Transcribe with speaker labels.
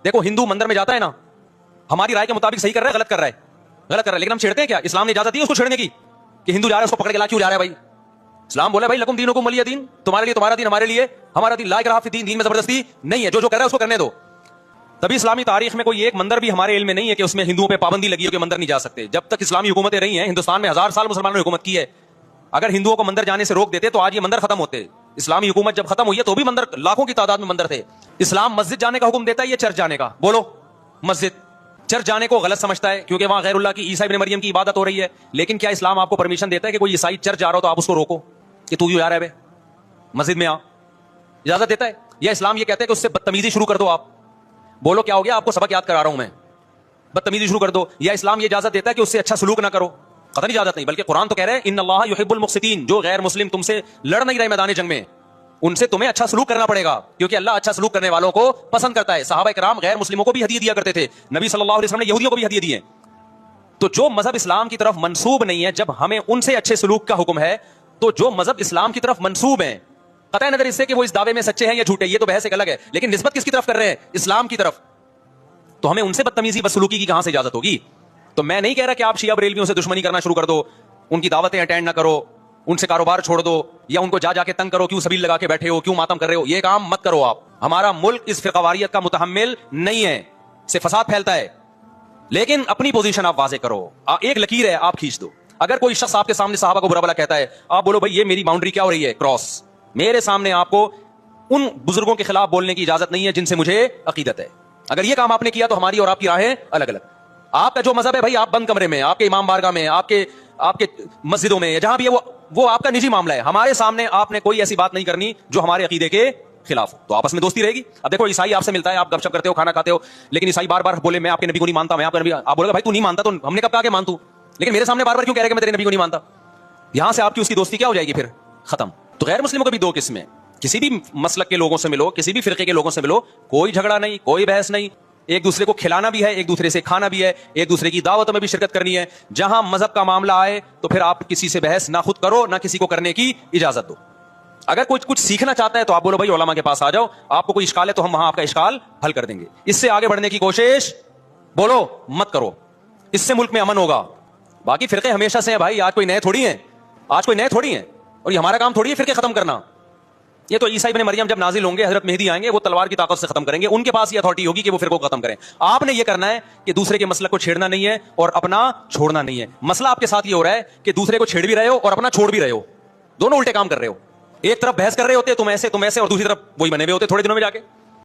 Speaker 1: دیکھو ہندو مندر میں جاتا ہے نا, ہماری رائے کے مطابق صحیح کر رہا ہے, غلط کر رہا ہے, لیکن ہم چھیڑتے ہیں کیا؟ اسلام نے اجازت دی ہے اس کو چھیڑنے کی کہ ہندو جا رہا ہے اس کو پکڑ کے لا کیوں جا رہا ہے بھائی؟ اسلام بولا بھائی لکم دینکم ولی دین, تمہارے لیے تمہارا دین, ہمارے لیے ہمارا دین, لا اکراہ فی الدین, دین میں زبردستی نہیں ہے, جو کر رہا ہے اس کو کرنے دو. تبھی اسلامی تاریخ میں کوئی ایک مندر بھی ہمارے علم میں نہیں ہے کہ اس میں ہندوؤں پہ پابندی لگی ہو کہ مندر نہیں جا سکتے. جب تک اسلامی حکومتیں رہی ہیں, ہندوستان میں 1000 سال مسلمانوں نے حکومت کی ہے, اگر ہندوؤں کو مندر جانے سے روک دیتے تو آج یہ مندر ختم ہوتے. اسلامی حکومت جب ختم ہوئی ہے تو بھی مندر لاکھوں کی تعداد میں مندر تھے. اسلام مسجد جانے کا حکم دیتا ہے, یہ چرچ جانے کا. بولو, مسجد چرچ جانے کو غلط سمجھتا ہے کیونکہ وہاں غیر اللہ کی, عیسیٰ ابن مریم کی عبادت ہو رہی ہے. لیکن کیا اسلام آپ کو پرمیشن دیتا ہے کہ کوئی عیسائی چرچ جا رہا ہو تو آپ اس کو روکو کہ تو کیوں جا رہا ہے بے, مسجد میں آ؟ اجازت دیتا ہے؟ یا اسلام یہ کہتا ہے کہ اس سے بدتمیزی شروع کر دو آپ؟ بولو کیا ہو گیا, آپ کو سبق یاد کرا رہا ہوں میں, بدتمیزی شروع کر دو. یا اسلام یہ اجازت دیتا ہے کہ اس سے اچھا سلوک نہ کرو؟ قطعی اجازت نہیں, بلکہ قرآن تو کہہ رہے ہیں ان اللہ یحب المقسطین, جو غیر مسلم تم سے لڑ نہیں رہے میدان جنگ میں, ان سے تمہیں اچھا سلوک کرنا پڑے گا کیونکہ اللہ اچھا سلوک کرنے والوں کو پسند کرتا ہے. صحابہ کرام غیر مسلموں کو بھی ہدیے دیا کرتے تھے, نبی صلی اللہ علیہ وسلم نے یہودیوں کو بھی ہدیے دیے. تو جو مذہب اسلام کی طرف منسوب نہیں ہے, جب ہمیں ان سے اچھے سلوک کا حکم ہے, تو جو مذہب اسلام کی طرف منسوب ہیں, قطع نظر اس سے کہ وہ اس دعوے میں سچے ہیں یا جھوٹے, یہ تو بحث ایک الگ ہے, لیکن نسبت کس کی طرف کر رہے ہیں؟ اسلام کی طرف. تو ہمیں ان سے بدتمیزی بدسلوکی کی کہاں سے اجازت ہوگی؟ تو میں نہیں کہہ رہا کہ آپ شیعہ بریلویوں سے دشمنی کرنا شروع کر دو, ان کی دعوتیں اٹینڈ نہ کرو, ان سے کاروبار چھوڑ دو, یا ان کو جا جا کے تنگ کرو, کیوں سبیل لگا کے بیٹھے ہو, کیوں ماتم کر رہے ہو, یہ کام مت کرو آپ. ہمارا ملک اس فرقواریت کا متحمل نہیں ہے, سے فساد پھیلتا ہے. لیکن اپنی پوزیشن آپ واضح کرو, ایک لکیر ہے آپ کھینچ دو. اگر کوئی شخص آپ کے سامنے صحابہ کو برا بلا کہتا ہے, آپ بولو بھائی یہ میری باؤنڈری کیا ہو رہی ہے, کراس. میرے سامنے آپ کو ان بزرگوں کے خلاف بولنے کی اجازت نہیں ہے جن سے مجھے عقیدت ہے. اگر یہ کام آپ نے کیا تو ہماری اور آپ کی راہیں الگ الگ. آپ کا جو مذہب ہے بھائی, آپ بند کمرے میں, آپ کے امام بارگاہ میں, آپ کے مسجدوں میں, جہاں بھی ہے وہ آپ کا نجی معاملہ ہے. ہمارے سامنے آپ نے کوئی ایسی بات نہیں کرنی جو ہمارے عقیدے کے خلاف ہو, تو آپس میں دوستی رہے گی. اب دیکھو عیسائی آپ سے ملتا ہے, آپ گپ شپ کرتے ہو, کھانا کھاتے ہو, لیکن عیسائی بار بار بولے میں آپ کے نبی کو نہیں مانتا, میں آپ کا نبی, آپ بولے بھائی تو نہیں مانتا تو ہم نے کب کہا کہ مان تو, لیکن میرے سامنے بار بار کیوں کہہ رہے کہ میں تیرے نبی کو نہیں مانتا؟ یہاں سے آپ کی اس کی دوستی کیا ہو جائے گی پھر, ختم. تو غیر مسلموں کو بھی دو قسمیں, کسی بھی مسلک کے لوگوں سے ملو, کسی بھی فرقے کے لوگوں سے ملو, کوئی جھگڑا نہیں, کوئی بحث نہیں, ایک دوسرے کو کھلانا بھی ہے, ایک دوسرے سے کھانا بھی ہے, ایک دوسرے کی دعوتوں میں بھی شرکت کرنی ہے. جہاں مذہب کا معاملہ آئے تو پھر آپ کسی سے بحث نہ خود کرو نہ کسی کو کرنے کی اجازت دو. اگر کچھ سیکھنا چاہتا ہے تو آپ بولو بھائی علماء کے پاس آ جاؤ, آپ کو کوئی اشکال ہے تو ہم وہاں آپ کا اشکال حل کر دیں گے. اس سے آگے بڑھنے کی کوشش بولو مت کرو, اس سے ملک میں امن ہوگا. باقی فرقے ہمیشہ سے ہیں بھائی, آج کوئی نئے تھوڑی ہیں, اور یہ ہمارا کام تھوڑی ہے فرقے ختم کرنا. یہ تو عیسیٰ ابن مریم جب نازل ہوں گے, حضرت مہدی آئیں گے, وہ تلوار کی طاقت سے ختم کریں گے, ان کے پاس یہ اتھارٹی ہوگی کہ وہ فرقوں کو ختم کریں. آپ نے یہ کرنا ہے کہ دوسرے کے مسلک کو چھیڑنا نہیں ہے اور اپنا چھوڑنا نہیں ہے. مسئلہ آپ کے ساتھ یہ ہو رہا ہے کہ دوسرے کو چھیڑ بھی رہے ہو اور اپنا چھوڑ بھی رہے ہو, دونوں الٹے کام کر رہے ہو. ایک طرف بحث کر رہے ہوتے تم ایسے, اور دوسری طرف وہی بنے ہوئے ہوتے تھوڑے دنوں میں جا کے.